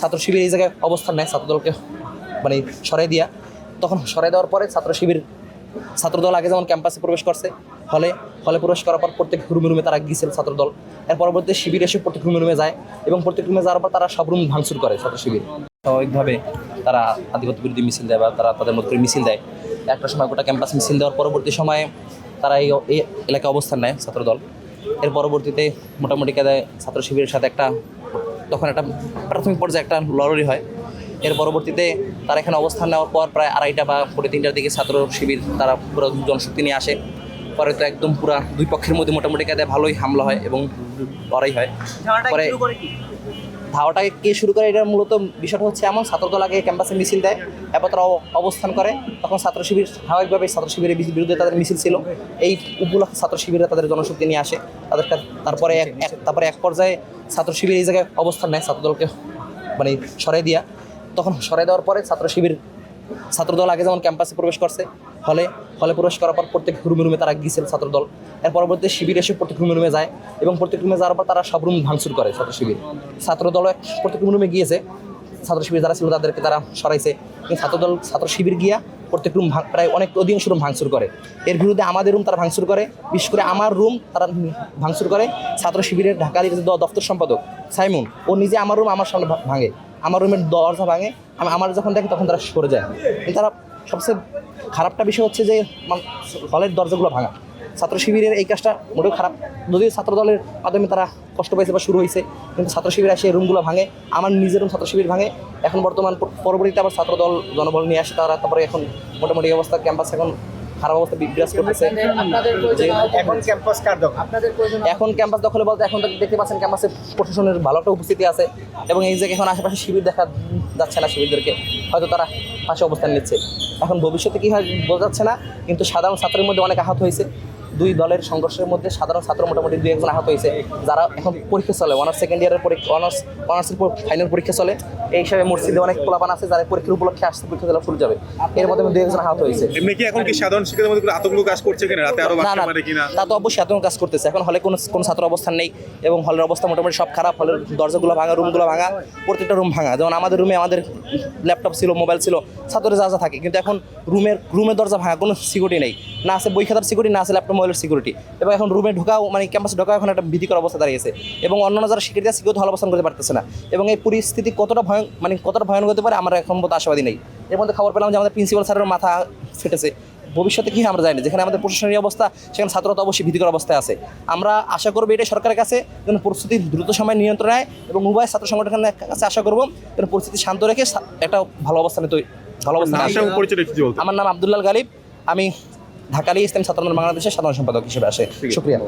ছাত্র শিবির এই জায়গায় অবস্থান নেয় ছাত্রদলকে মানে সরাই দিয়া, তখন সরাই দেওয়ার পরে ছাত্রদল আগে যেমন ক্যাম্পাসে প্রবেশ করছে, হলে প্রবেশ করার পর প্রত্যেক রুমে তারা গিয়েছিল ছাত্রদল। এর পরবর্তীতে শিবির এসে প্রত্যেক রুমে যায় এবং প্রত্যেক রুমে যাওয়ার পর তারা সব রুম ভাঙচুর করে। ছাত্র শিবির স্বাভাবিকভাবে তারা আধিপত্য বিরোধী মিছিল দেয় বা তারা তাদের মধ্যে মিছিল দেয়। একটা সময় গোটা ক্যাম্পাস মিছিল দেওয়ার পরবর্তী সময়ে তারা এই এলাকায় অবস্থান নেয় ছাত্রদল। এর পরবর্তীতে মোটামুটি কায়দায় ছাত্র শিবিরের সাথে তখন একটা প্রাথমিক পর্যায়ে একটা লড়াই হয়। এর পরবর্তীতে তারা এখানে অবস্থান নেওয়ার পর প্রায় 2:30 বা 3:45টার দিকে ছাত্র শিবির তারা পুরো জনশক্তি নিয়ে আসে। পরে তো একদম পুরা দুই পক্ষের মধ্যে মোটামুটি কায়দায় ভালোই হামলা হয় এবং লড়াই হয়। পরে ধাওয়াটাকে কে শুরু করে, এটার মূলত বিষয়টা হচ্ছে এমন, ছাত্রদল আগে ক্যাম্পাসে মিছিল দেয়, এরপর তারা অবস্থান করে। তখন ছাত্র শিবির স্বাভাবিকভাবে ছাত্র শিবিরের বিরুদ্ধে তাদের মিছিল ছিল, এই উপলক্ষে ছাত্র শিবিরে তাদের জনশক্তি নিয়ে আসে তাদেরকে। তারপরে এক পর্যায়ে ছাত্র শিবির এই জায়গায় অবস্থান নেয় ছাত্রদলকে মানে সরাই দিয়া, তখন সরাই দেওয়ার পরে ছাত্রদল আগে যেমন ক্যাম্পাসে প্রবেশ করছে, হলে প্রবেশ করার পর প্রত্যেক রুমে তারা গিয়েছিল ছাত্রদল। এর পরবর্তীতে শিবির এসে প্রত্যেক রুমে যায় এবং প্রত্যেক রুমে যাওয়ার পর তারা সব রুম ভাঙচুর করে। ছাত্রদল প্রত্যেক রুমে গিয়েছে, ছাত্র শিবির যারা ছিল তাদেরকে তারা সরাইছে, কিন্তু ছাত্র শিবির গিয়া প্রত্যেক রুম প্রায় অধিকাংশ রুম ভাঙচুর করে। এর বিরুদ্ধে আমাদের রুম তারা ভাঙচুর করে, বিশেষ করে আমার রুম তারা ভাঙচুর করে। ছাত্র শিবিরের ঢাকার দপ্তর সম্পাদক সাইমুন, ও নিজে আমার রুম আমার সামনে ভাঙে, আমার রুমের দরজা ভাঙে। আমার যখন দেখে তখন তারা সরে যায়। কিন্তু তারা সবচেয়ে খারাপটা বিষয় হচ্ছে যে হলের দরজাগুলো ভাঙা। ছাত্র শিবিরের এই কাজটা মোটেও খারাপ, যদিও ছাত্র দলের মাধ্যমে তারা কষ্ট পাইছে বা শুরু হয়েছে, কিন্তু ছাত্র শিবির আসে রুমগুলো ভাঙে। আমার নিজের রুম ছাত্র শিবির ভাঙে। এখন বর্তমান পরবর্তীতে আবার ছাত্রদল জনবল নিয়ে আসে তারা, তারপরে এখন মোটামুটি অবস্থা ক্যাম্পাস এখন খারাপ অবস্থা বিরাজ করতেছে। এখন ক্যাম্পাস দখলে বলতে এখন দেখতে পাচ্ছেন ক্যাম্পাসে প্রশাসনের ভালো একটা উপস্থিতি আছে এবং এই জায়গায় এখন আশেপাশে শিবির দেখা যাচ্ছে না। শিবিরদেরকে হয়তো তারা পাশে অবস্থান নিচ্ছে। এখন ভবিষ্যতে কী হয় বোঝা যাচ্ছে না, কিন্তু সাধারণ ছাত্রের মধ্যে অনেক আহত হয়েছে। দুই দলের সংঘর্ষের মধ্যে সাধারণ ছাত্র মোটামুটি 2-1 জন আহত হয়েছে, যারা এখন পরীক্ষা চলে, অনার্স সেকেন্ড ইয়ারের অনার্সের ফাইনাল পরীক্ষা চলে। এই হিসাবে মসজিদে অনেক পোলাপান আছে যারা পরীক্ষার উপলক্ষে আসছে, পরীক্ষা চলে শুরু যাবে। এর মধ্যে 2-1 জন আহত হয়েছে। এমনি কি এখন কি সাধারণ শিক্ষার্থীদের মধ্যে আতঙ্ক কাজ করছে কিনা, রাতে আরো বাড়তে পারে কিনা? তা তো অবশ্যই আতঙ্ক কাজ করতেছে। এখন হলে কোনো ছাত্র অবস্থান নেই এবং হলের অবস্থা মোটামুটি সব খারাপ। হলের দরজাগুলো ভাঙা, রুমগুলো ভাঙা, প্রত্যেকটা রুম ভাঙা। যেমন আমাদের রুমে আমাদের ল্যাপটপ ছিল, মোবাইল ছিল, ছাত্রদের যা থাকে, কিন্তু এখন রুমের দরজা ভাঙা, কোনো সিকিউরিটি নেই, না আছে বই খাতার সিকিউরিটি, না আছে ল্যাপটপ মোবাইলের সিকিউরিটি। এবং এখন রুমে ঢোকাও মানে ক্যাম্পাসে ঢোকাও এখন একটা ভীতিকর অবস্থা দাঁড়িয়েছে এবং অন্যান্য যারা শিক্ষার্থী আছে কেউ হল অবস্থান করতে পারতেছে না। এবং এই পরিস্থিতি কতটা ভয়ানক হতে পারে আমরা এখন মতো আশাবাদী নেই। এর মধ্যে খবর পেলাম যে আমাদের প্রিন্সিপাল স্যারের মাথা ফেটেছে। ভবিষ্যতে কী আমরা জানি না, যেখানে আমাদের প্রশাসনের অবস্থা সেখানে ছাত্ররা তো অবশ্যই ভীতিকর অবস্থায় আছে। আমরা আশা করবো এটা সরকারের কাছে যেন পরিস্থিতি দ্রুত সময় নিয়ন্ত্রণে নেয় এবং উভয় ছাত্র সংগঠনের কাছে আশা করবো যেন পরিস্থিতি শান্ত রেখে একটা ভালো অবস্থানে আমার নাম আব্দুল্লাহ গালিব, আমি ঢাকা ইসলামী ছাত্র বাংলাদেশের সাধারণ সম্পাদক হিসেবে আসে। শুকরিয়া।